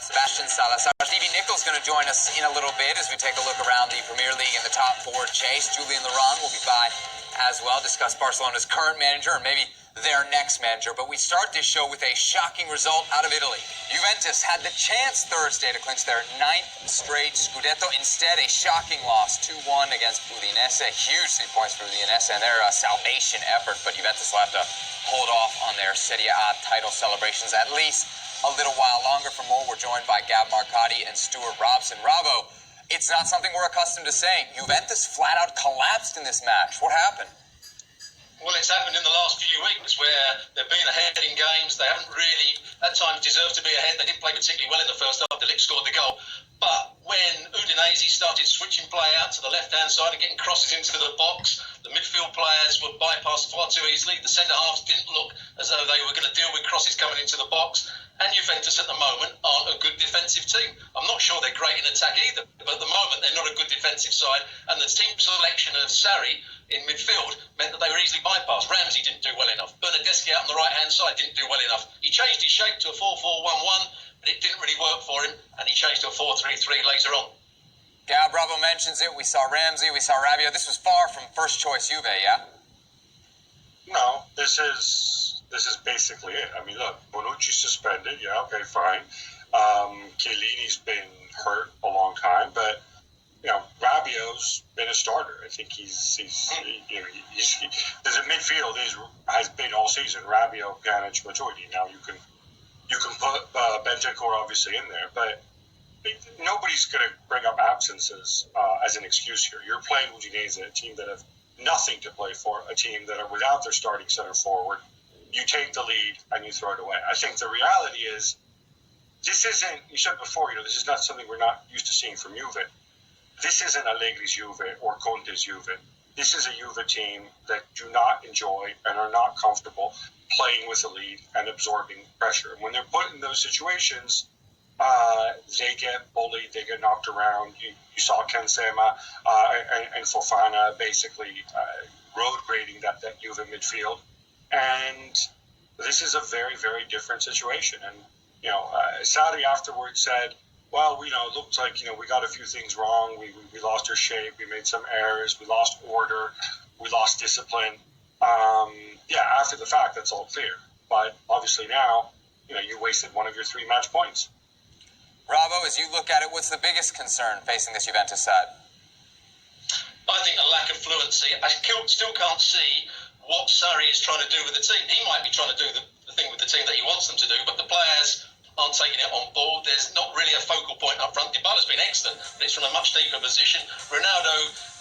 Sebastian Salazar. Stevie Nichol's going to join us in a little bit as we take a look around the Premier League in the top four chase. Julian Laurent will be by as well, discuss Barcelona's current manager and maybe their next manager. But we start this show with a shocking result out of Italy. Juventus had the chance Thursday to clinch their 9th straight Scudetto. Instead, a shocking loss, 2-1 against Udinese. Huge 3 points for Udinese and their salvation effort. But Juventus will have to hold off on their Serie A title celebrations at least a little while longer. For more, we're joined by Gab Marcotti and Stuart Robson. Ravo, it's not something we're accustomed to saying. Juventus flat out collapsed in this match. What happened? Well, it's happened in the last few weeks where they've been ahead in games. They haven't really, at times, deserved to be ahead. They didn't play particularly well in the first half. De Ligt scored the goal. But when Udinese started switching play out to the left-hand side and getting crosses into the box, the midfield players were bypassed far too easily. The centre-halves didn't look as though they were going to deal with crosses coming into the box. And Juventus at the moment aren't a good defensive team. I'm not sure they're great in attack either, but at the moment they're not a good defensive side. And the team selection of Sarri in midfield meant that they were easily bypassed. Ramsey didn't do well enough. Bernardeschi out on the right-hand side didn't do well enough. He changed his shape to a 4-4-1-1, but it didn't really work for him, and he changed to a 4-3-3 later on. Yeah, Bravo mentions it. We saw Ramsey, we saw Rabiot. This was far from first-choice Juve, yeah? No, this is basically it. I mean, look, Bonucci's suspended. Yeah, okay, fine. Chiellini's been hurt a long time, but you know, Rabiot's been a starter. I think he's the midfield has been all season. Rabiot, Pjanic, Matuidi. Now you can put Bentancur obviously in there, but nobody's going to bring up absences as an excuse here. You're playing Udinese, a team that have nothing to play for, a team that are without their starting center forward. You take the lead and you throw it away. I think the reality is, this isn't, you said before, this is not something we're not used to seeing from Juve. This isn't Allegri's Juve or Conte's Juve. This is a Juve team that do not enjoy and are not comfortable playing with the lead and absorbing pressure. And when they're put in those situations, they get bullied, they get knocked around. You saw Ken Sema and Fofana basically road grading that Juve midfield. And this is a very, very different situation. And, Sarri afterwards said, well, it looked like, we got a few things wrong. We lost our shape. We made some errors. We lost order. We lost discipline. After the fact, that's all clear. But obviously now, you wasted one of your 3 match points. Bravo, as you look at it, what's the biggest concern facing this Juventus side? I think a lack of fluency. I still can't see what Sarri is trying to do with the team. He might be trying to do the thing with the team that he wants them to do, but the players aren't taking it on board. There's not really a focal point up front. Dybala's been excellent, but it's from a much deeper position. Ronaldo,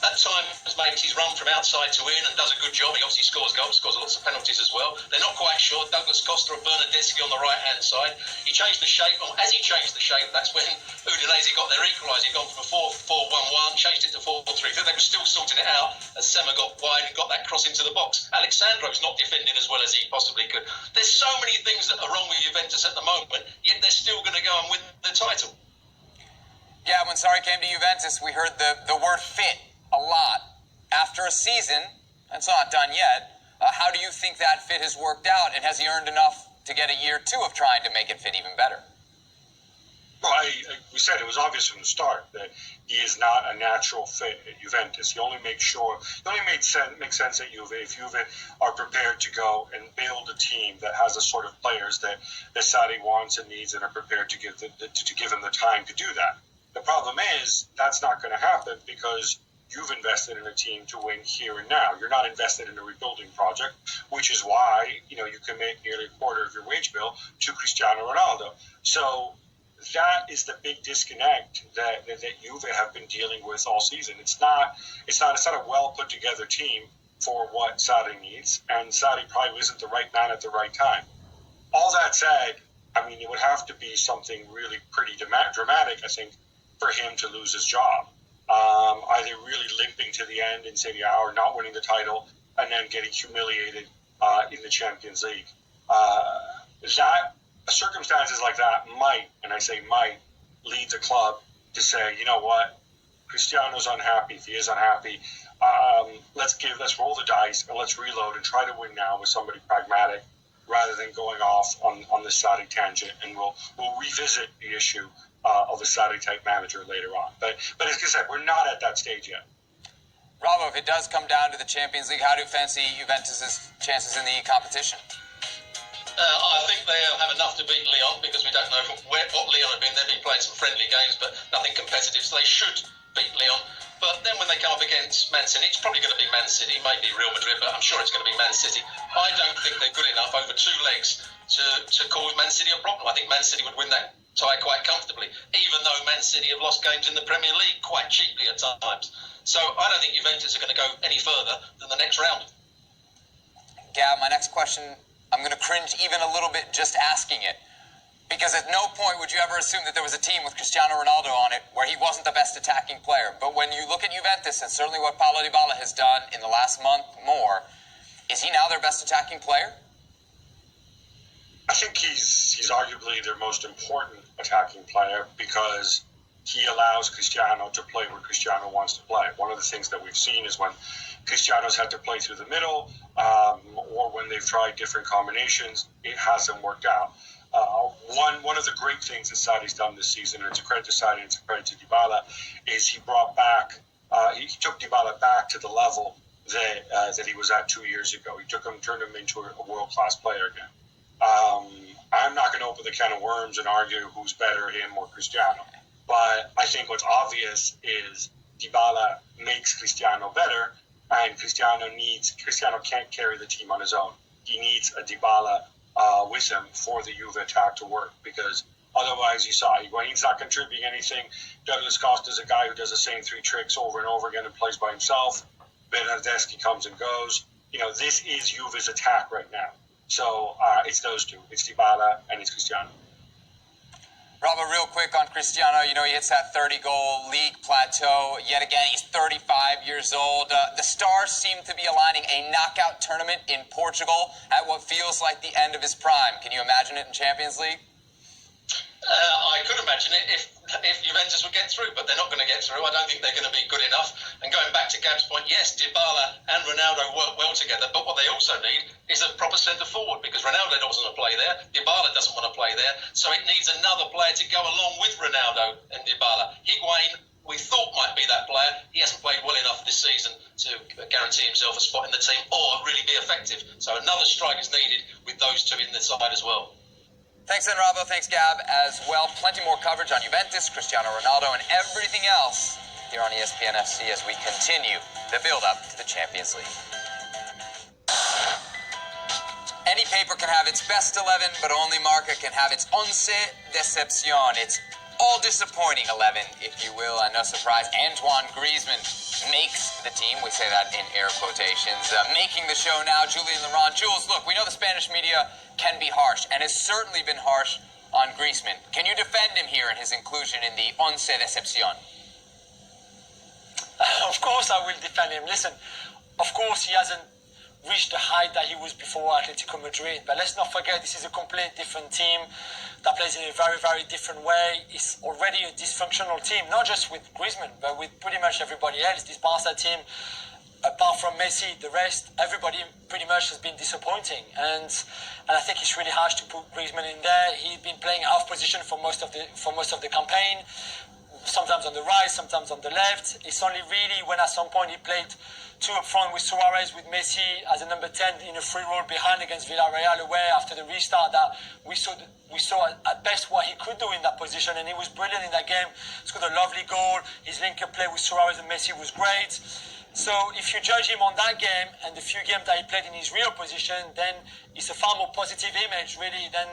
at times, makes his run from outside to in and does a good job. He obviously scores goals, scores lots of penalties as well. They're not quite sure. Douglas Costa or Bernardeschi on the right-hand side. He changed the shape. As he changed the shape, that's when Udinese got their equaliser. He'd gone from a 4-4-1-1, changed it to 4-3-3. They were still sorting it out as Sema got wide and got that cross into the box. Alexandro's not defending as well as he possibly could. There's so many things that are wrong with Juventus at the moment, yet they're still going to go and win the title. Yeah, when Sarri came to Juventus, we heard the word fit a lot. After a season, that's not done yet, how do you think that fit has worked out, and has he earned enough to get a year 2 of trying to make it fit even better? Well, we said it was obvious from the start that he is not a natural fit at Juventus. He only makes sense at Juve if Juve are prepared to go and build a team that has the sort of players that Sarri wants and needs and are prepared to give him the time to do that. The problem is that's not going to happen because you've invested in a team to win here and now. You're not invested in a rebuilding project, which is why you can make nearly a quarter of your wage bill to Cristiano Ronaldo. So that is the big disconnect that Juve have been dealing with all season. It's not a well put together team for what Sarri needs, and Sarri probably isn't the right man at the right time. All that said, I mean, it would have to be something really pretty dramatic, I think, for him to lose his job. Either really limping to the end in Serie A or not winning the title and then getting humiliated in the Champions League. Circumstances like that might, and I say might, lead the club to say, you know what, Cristiano's unhappy. If he is unhappy, let's roll the dice and let's reload and try to win now with somebody pragmatic rather than going off on the Sarri tangent, and we'll revisit the issue of a Sarri type manager later on. But as I said, we're not at that stage yet. Bravo, if it does come down to the Champions League, how do you fancy Juventus' chances in the competition? I think they'll have enough to beat Lyon, because we don't know what Lyon have been. They've been playing some friendly games, but nothing competitive, so they should beat Lyon. But then when they come up against Man City, it's probably going to be Man City, maybe Real Madrid, but I'm sure it's going to be Man City. I don't think they're good enough over two legs to cause Man City a problem. I think Man City would win that tie quite comfortably, even though Man City have lost games in the Premier League quite cheaply at times. So I don't think Juventus are going to go any further than the next round. Gab, my next question, I'm going to cringe even a little bit just asking it. Because at no point would you ever assume that there was a team with Cristiano Ronaldo on it where he wasn't the best attacking player. But when you look at Juventus, and certainly what Paulo Dybala has done in the last month more, is he now their best attacking player? I think he's arguably their most important attacking player, because he allows Cristiano to play where Cristiano wants to play. One of the things that we've seen is when Cristiano's had to play through the middle, or when they've tried different combinations, it hasn't worked out. One of the great things that Sarri's done this season, and it's a credit to Sarri and it's a credit to Dybala, is he brought back, he took Dybala back to the level that he was at 2 years ago. He turned him into a world-class player again. I'm not going to open the can of worms and argue who's better, him or Cristiano. But I think what's obvious is Dybala makes Cristiano better, and Cristiano can't carry the team on his own. He needs a Dybala with him for the Juve attack to work, because otherwise you saw Higuain's not contributing anything. Douglas Costa's a guy who does the same three tricks over and over again and plays by himself. Bernardeschi comes and goes. This is Juve's attack right now. So it's those two. It's Dybala and it's Cristiano. Robert, real quick on Cristiano, he hits that 30-goal league plateau. Yet again, he's 35 years old. The stars seem to be aligning a knockout tournament in Portugal at what feels like the end of his prime. Can you imagine it in Champions League? I could imagine it if Juventus would get through, but they're not going to get through. I don't think they're going to be good enough. And going back to Gab's point, yes, Dybala and Ronaldo work well together, but what they also need is a proper centre forward, because Ronaldo doesn't want to play there, Dybala doesn't want to play there, so it needs another player to go along with Ronaldo and Dybala. Higuain, we thought might be that player. He hasn't played well enough this season to guarantee himself a spot in the team or really be effective. So another strike is needed with those two in the side as well. Thanks, Enrabo. Thanks, Gab, as well. Plenty more coverage on Juventus, Cristiano Ronaldo, and everything else here on Espn Fc as we continue the build-up to the Champions League. Any paper can have its best 11, but only Marca can have its 11 decepción. It's all disappointing 11, if you will, and no surprise, Antoine Griezmann makes the team. We say that in air quotations. Making the show now, Julian Laurent. Jules, look, we know the Spanish media can be harsh, and has certainly been harsh on Griezmann. Can you defend him here in his inclusion in the 11 decepción? Of course I will defend him. Listen, of course he hasn't reached the height that he was before Atletico Madrid, but let's not forget this is a completely different team that plays in a very, very different way. It's already a dysfunctional team, not just with Griezmann, but with pretty much everybody else. This Barca team, apart from Messi, the rest, everybody pretty much has been disappointing. And I think it's really harsh to put Griezmann in there. He's been playing out of position for most of the campaign, sometimes on the right, sometimes on the left. It's only really when at some point he played two up front with Suarez, with Messi as a number 10 in a free role behind against Villarreal away after the restart that we saw at best what he could do in that position, and he was brilliant in that game. He scored a lovely goal. His link-up play with Suarez and Messi was great. So if you judge him on that game and the few games that he played in his real position, then it's a far more positive image really than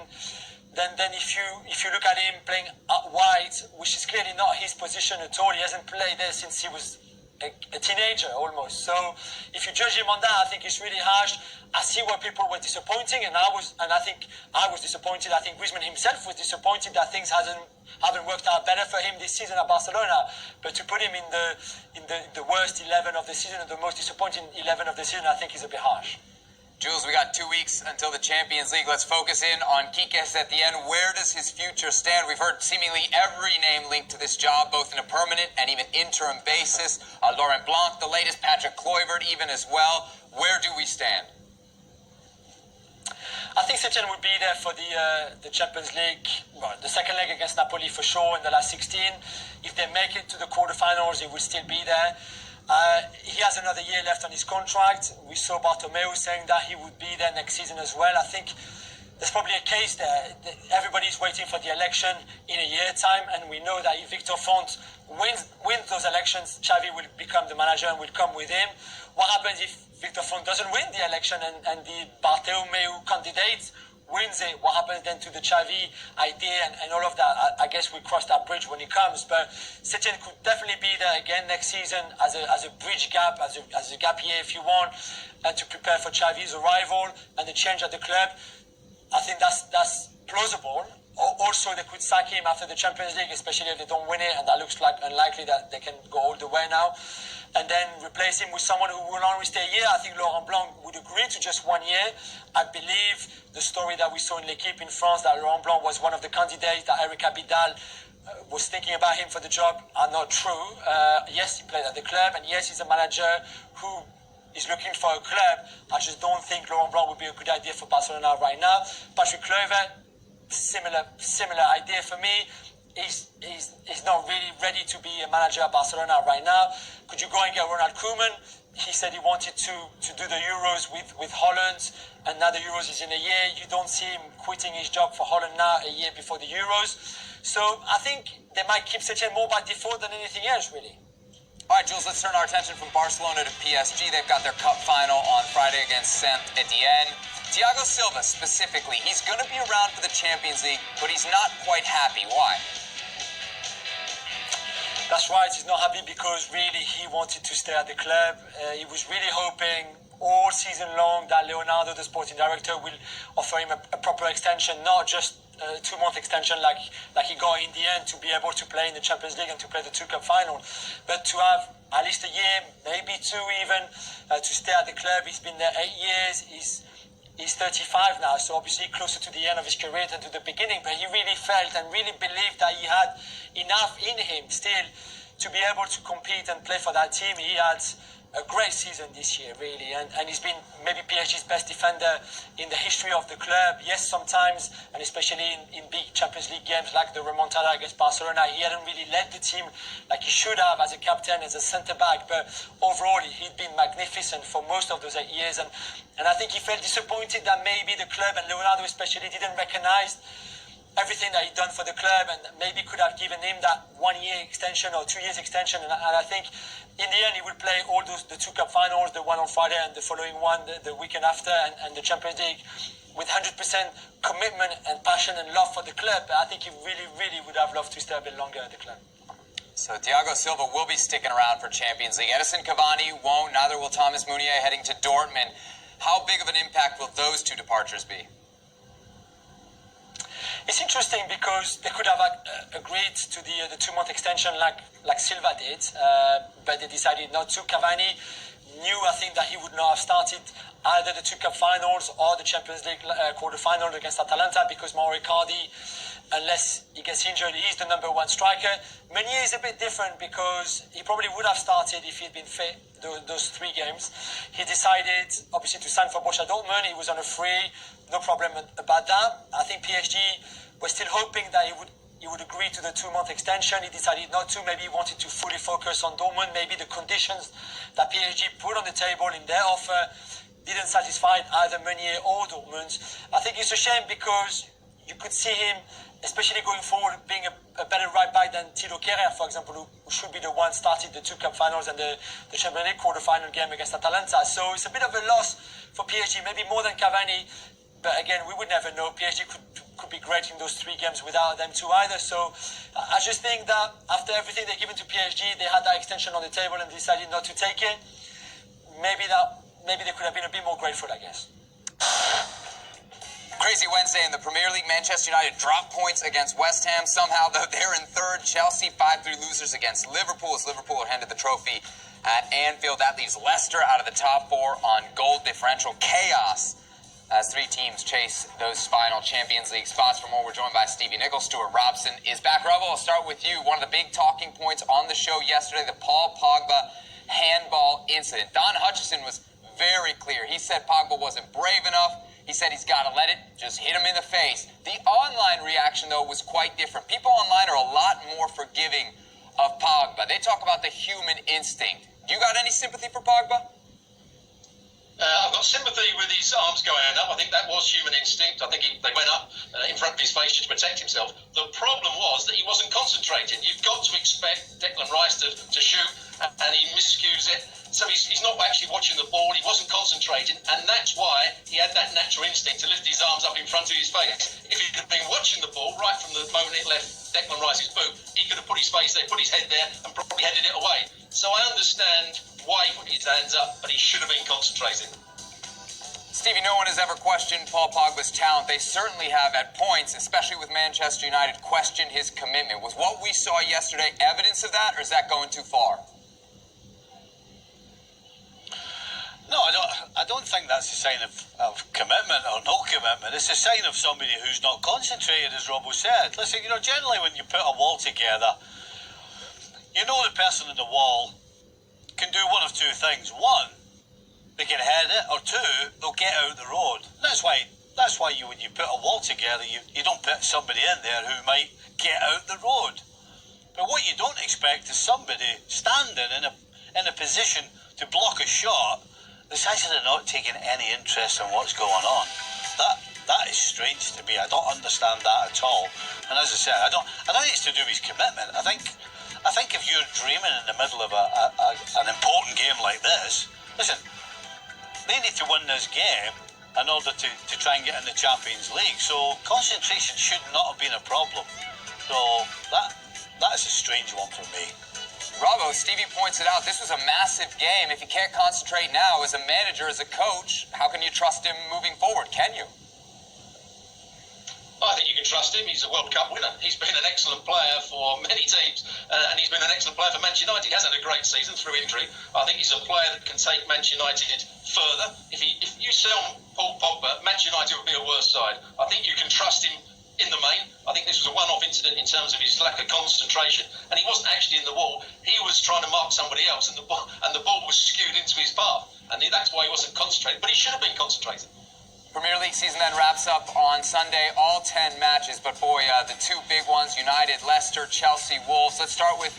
if you look at him playing out wide, which is clearly not his position at all. He hasn't played there since he was a teenager almost. So if you judge him on that, I think it's really harsh. I see why people were disappointing, and I think I was disappointed. I think Griezmann himself was disappointed that things haven't worked out better for him this season at Barcelona. But to put him in the worst 11 of the season, or the most disappointing 11 of the season, I think is a bit harsh. Jules, we got 2 weeks until the Champions League. Let's focus in on Quique at the end. Where does his future stand? We've heard seemingly every name linked to this job, both in a permanent and even interim basis. Laurent Blanc, the latest, Patrick Kluivert even as well. Where do we stand? I think Setien would be there for the Champions League, well, the second leg against Napoli for sure in the last 16. If they make it to the quarterfinals, he will still be there. He has another year left on his contract. We saw Bartomeu saying that he would be there next season as well. I think there's probably a case there. Everybody's waiting for the election in a year time, and we know that if Victor Font wins those elections, Xavi will become the manager and will come with him. What happens if Victor Font doesn't win the election and the Bartomeu candidate wins it? What happens then to the Xavi idea and all of that? I guess we'll cross that bridge when it comes. But Setien could definitely be there again next season as a bridge gap, as a gap year if you want, and to prepare for Xavi's arrival and the change at the club. I think that's plausible. Also, they could sack him after the Champions League, especially if they don't win it, and that looks like unlikely that they can go all the way now. And then replace him with someone who will only stay a year. I think Laurent Blanc would agree to just 1 year. I believe the story that we saw in L'Equipe in France, that Laurent Blanc was one of the candidates, that Eric Abidal was thinking about him for the job, are not true. Yes, he played at the club, and yes, he's a manager who is looking for a club. I just don't think Laurent Blanc would be a good idea for Barcelona right now. Patrick Kluivert, similar idea for me. He's not really ready to be a manager at Barcelona right now. Could you go and get Ronald Koeman? He said he wanted to do the Euros with Holland, and now the Euros is in a year. You don't see him quitting his job for Holland now, a year before the Euros. So I think they might keep Setien more by default than anything else, really. All right, Jules, let's turn our attention from Barcelona to PSG. They've got their cup final on Friday against Saint-Etienne. Thiago Silva, specifically, he's going to be around for the Champions League, but he's not quite happy. Why? That's right, he's not happy because really he wanted to stay at the club. He was really hoping all season long that Leonardo, the sporting director, will offer him a proper extension, not just a 2-month extension like he got in the end, to be able to play in the Champions League and to play the 2 Cup final, but to have at least a year, maybe 2 even, to stay at the club. He's been there 8 years. He's 35 now, so obviously closer to the end of his career than to the beginning, but he really felt and really believed that he had enough in him still to be able to compete and play for that team. He had a great season this year, really, and he's been maybe PSG's best defender in the history of the club. Yes, sometimes, and especially in big Champions League games like the remontada against Barcelona, he hadn't really led the team like he should have as a captain, as a centre-back, but overall he'd been magnificent for most of those 8 years, and I think he felt disappointed that maybe the club, and Leonardo especially, didn't recognise everything that he'd done for the club, and maybe could have given him that 1 year extension or 2 years extension, and I think in the end he would play all the 2 Cup finals, the one on Friday and the following one the weekend after, and the Champions League, with 100% commitment and passion and love for the club. But I think he really would have loved to stay a bit longer at the club. So Thiago Silva will be sticking around for Champions League. Edison Cavani won't, neither will Thomas Meunier heading to Dortmund. How big of an impact will those 2 departures be? It's interesting because they could have agreed to the 2-month extension like Silva did, but they decided not to. Cavani knew, I think, that he would not have started either the 2 Cup finals or the Champions League quarter-final against Atalanta, because Mauro Icardi, unless he gets injured, he's the number 1 striker. Meunier is a bit different because he probably would have started if he'd been fit those 3 games. He decided, obviously, to sign for Borussia Dortmund. He was on a free, no problem about that. I think PSG was still hoping that he would agree to the 2-month extension. He decided not to. Maybe he wanted to fully focus on Dortmund. Maybe the conditions that PSG put on the table in their offer didn't satisfy either Meunier or Dortmund. I think it's a shame because you could see him, especially going forward, being a better right back than Thilo Kehrer, for example, who should be the one starting the 2 Cup finals and the Champions League quarter-final game against Atalanta. So it's a bit of a loss for PSG, maybe more than Cavani. But again, we would never know. PSG could be great in those 3 games without them too either. So I just think that after everything they've given to PSG, they had that extension on the table and decided not to take it. Maybe they could have been a bit more grateful, I guess. Crazy Wednesday in the Premier League. Manchester United dropped points against West Ham. Somehow, though, they're in 3rd. Chelsea 5-3 losers against Liverpool, as Liverpool are handed the trophy at Anfield. That leaves Leicester out of the top 4 on goal differential. Chaos as 3 teams chase those final Champions League spots. For more, we're joined by Stevie Nichols. Stuart Robson is back. Robbo, I'll start with you. One of the big talking points on the show yesterday, the Paul Pogba handball incident. Don Hutchison was very clear. He said Pogba wasn't brave enough. He said he's got to let it just hit him in the face. The online reaction, though, was quite different. People online are a lot more forgiving of Pogba. They talk about the human instinct. Do you got any sympathy for Pogba? I've got sympathy with his arms going up. I think that was human instinct. I think they went up in front of his face to protect himself. The problem was that he wasn't concentrating. You've got to expect Declan Rice to shoot, and he miscues it. So he's not actually watching the ball. He wasn't concentrating, and that's why he had that natural instinct to lift his arms up in front of his face. If he'd been watching the ball right from the moment it left Declan Rice's boot, he could have put his face there, put his head there, and probably headed it away. So I understand why he put his hands up, but he should have been concentrating. Stevie, no one has ever questioned Paul Pogba's talent. They certainly have at points, especially with Manchester United, questioned his commitment. Was what we saw yesterday evidence of that, or is that going too far? No, I don't think that's a sign of commitment or no commitment. It's a sign of somebody who's not concentrated, as Robbo said. Listen, generally when you put a wall together, the person in the wall can do one of two things. One, they can head it, or two, they'll get out the road. That's why when you put a wall together, you don't put somebody in there who might get out the road. But what you don't expect is somebody standing in a position to block a shot that's actually not taking any interest in what's going on. That is strange to me. I don't understand that at all. And as I said, I don't think it's to do with his commitment. I think if you're dreaming in the middle of an important game like this, listen, they need to win this game in order to try and get in the Champions League. So concentration should not have been a problem. So that is a strange one for me. Robbo, Stevie points it out, this was a massive game. If you can't concentrate now as a manager, as a coach, how can you trust him moving forward? Can you? I think you can trust him. He's a World Cup winner. He's been an excellent player for many teams, and he's been an excellent player for Manchester United. He hasn't had a great season through injury. I think he's a player that can take Manchester United further. If you sell Paul Pogba, Manchester United would be a worse side. I think you can trust him in the main. I think this was a one-off incident in terms of his lack of concentration, and he wasn't actually in the wall. He was trying to mark somebody else, and the ball was skewed into his path, and that's why he wasn't concentrating. But he should have been concentrating. Premier League season then wraps up on Sunday, all 10 matches, but boy, the two big ones, United, Leicester, Chelsea, Wolves. Let's start with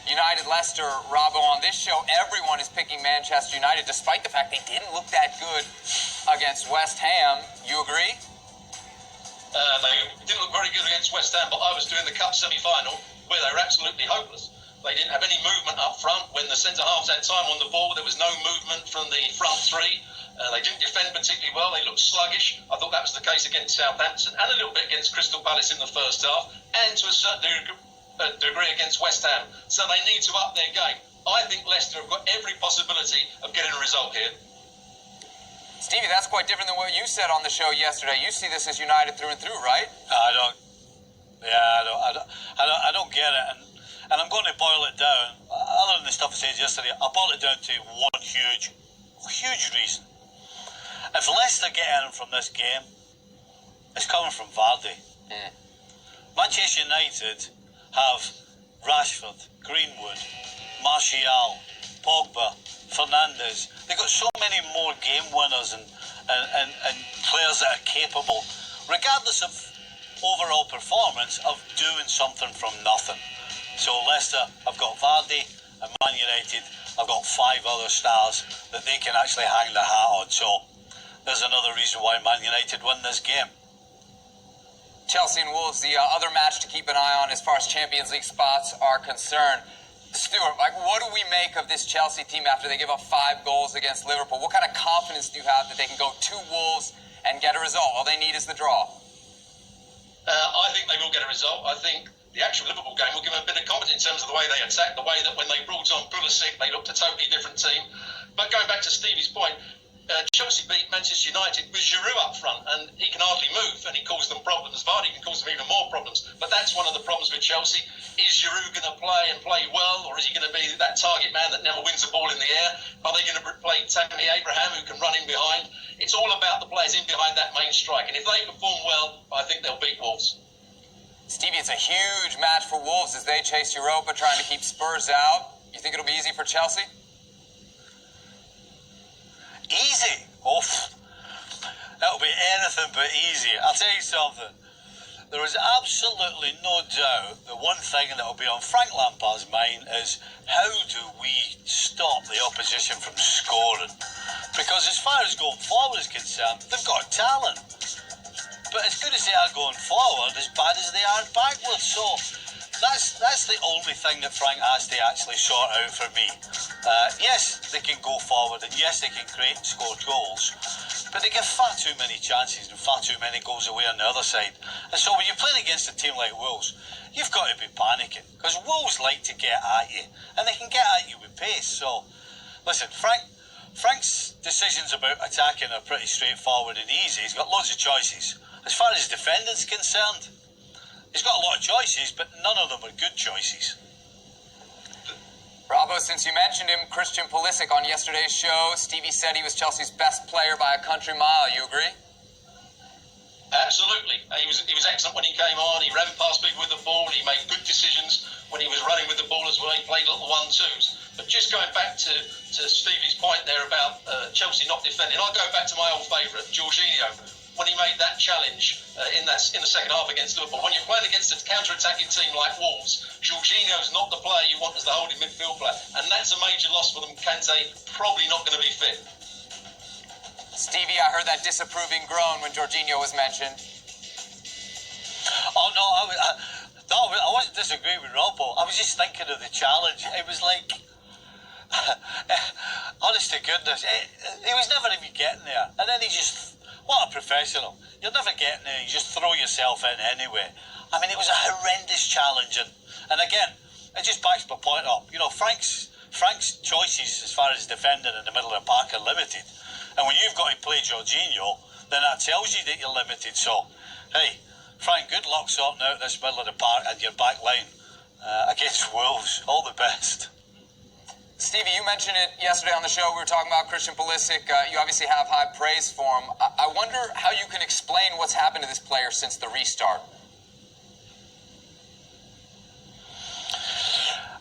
United, Leicester. Robbo, on this show, everyone is picking Manchester United, despite the fact they didn't look that good against West Ham. You agree? They didn't look very good against West Ham, but I was doing the Cup semi-final where they were absolutely hopeless. They didn't have any movement up front. When the centre-halves had time on the ball, there was no movement from the front three. They didn't defend particularly well. They looked sluggish. I thought that was the case against Southampton and a little bit against Crystal Palace in the first half, and to a certain degree against West Ham. So they need to up their game. I think Leicester have got every possibility of getting a result here. Stevie, that's quite different than what you said on the show yesterday. You see this as United through and through, right? I don't get it, and I'm going to boil it down. Other than the stuff I said yesterday, I'll boil it down to one huge reason. If Leicester get anything from this game, it's coming from Vardy. Manchester United have Rashford, Greenwood, Martial, Pogba, Fernandes. They've got so many more game winners and players that are capable, regardless of overall performance, of doing something from nothing. So Leicester have got Vardy, and Man United have got 5 other stars that they can actually hang their hat on. So there's another reason why Man United win this game. Chelsea and Wolves, the other match to keep an eye on as far as Champions League spots are concerned. Stuart, what do we make of this Chelsea team after they give up 5 goals against Liverpool? What kind of confidence do you have that they can go to Wolves and get a result? All they need is the draw. I think they will get a result. I think the actual Liverpool game will give them a bit of confidence in terms of the way they attacked, the way that when they brought on Pulisic, they looked a totally different team. But going back to Stevie's point, Chelsea beat Manchester United with Giroud up front, and he can hardly move, and he caused them problems. Vardy can cause them even more problems. But that's one of the problems with Chelsea. Is Giroud going to play well, or is he going to be that target man that never wins the ball in the air? Are they going to play Tammy Abraham, who can run in behind? It's all about the players in behind that main strike, and if they perform well, I think they'll beat Wolves. Stevie, it's a huge match for Wolves as they chase Europa, trying to keep Spurs out. You think it'll be easy for Chelsea? Easy? Oh, It'll be anything but easy. I'll tell you something. There is absolutely no doubt the one thing that will be on Frank Lampard's mind is how do we stop the opposition from scoring? Because as far as going forward is concerned, they've got talent. But as good as they are going forward, as bad as they are backwards. So that's the only thing that Frank has to actually sort out for me. Yes, they can go forward, and yes, they can create and score goals. But they give far too many chances and far too many goals away on the other side. And so when you're playing against a team like Wolves, you've got to be panicking. Because Wolves like to get at you. And they can get at you with pace. So, listen, Frank's decisions about attacking are pretty straightforward and easy. He's got loads of choices. As far as defending's concerned, he's got a lot of choices, but none of them are good choices. Bravo, since you mentioned him, Christian Pulisic on yesterday's show, Stevie said he was Chelsea's best player by a country mile. You agree? Absolutely. He was excellent when he came on. He ran past people with the ball. He made good decisions when he was running with the ball as well. He played little 1-2s. But just going back to Stevie's point there about Chelsea not defending, I go back to my old favourite, Jorginho, when he made that challenge in the second half against Liverpool. When you're playing against a counter-attacking team like Wolves, Jorginho's not the player you want as the holding midfield player. And that's a major loss for them. Kante probably not going to be fit. Stevie, I heard that disapproving groan when Jorginho was mentioned. Oh, no, I wasn't disagreeing with Robbo. I was just thinking of the challenge. It was like, honest to goodness, he was never even getting there. And then he just... What a professional. You're never getting there, you just throw yourself in anyway. I mean, it was a horrendous challenge. And again, it just backs my point up. You know, Frank's choices as far as defending in the middle of the park are limited. And when you've got to play Jorginho, then that tells you that you're limited. So, hey, Frank, good luck sorting out this middle of the park and your back line against Wolves. All the best. Stevie, you mentioned it yesterday on the show. We were talking about Christian Pulisic. You obviously have high praise for him. I wonder how you can explain what's happened to this player since the restart.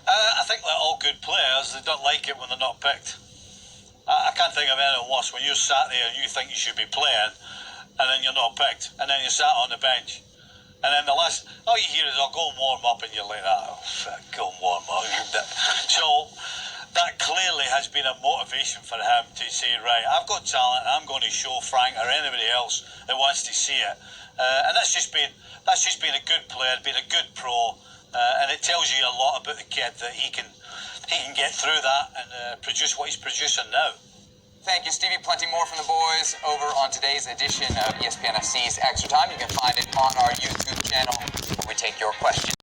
I think like all good players, they don't like it when they're not picked. I can't think of anything worse when you're sat there and you think you should be playing and then you're not picked and then you're sat on the bench. And then all you hear is, oh, go and warm up, and you're like, oh, go and warm up. So that clearly has been a motivation for him to say, right, I've got talent, I'm going to show Frank or anybody else that wants to see it. And that's just been a good player, been a good pro, and it tells you a lot about the kid that he can get through that and produce what he's producing now. Thank you, Stevie. Plenty more from the boys over on today's edition of ESPN FC's Extra Time. You can find it on our YouTube channel where we take your questions.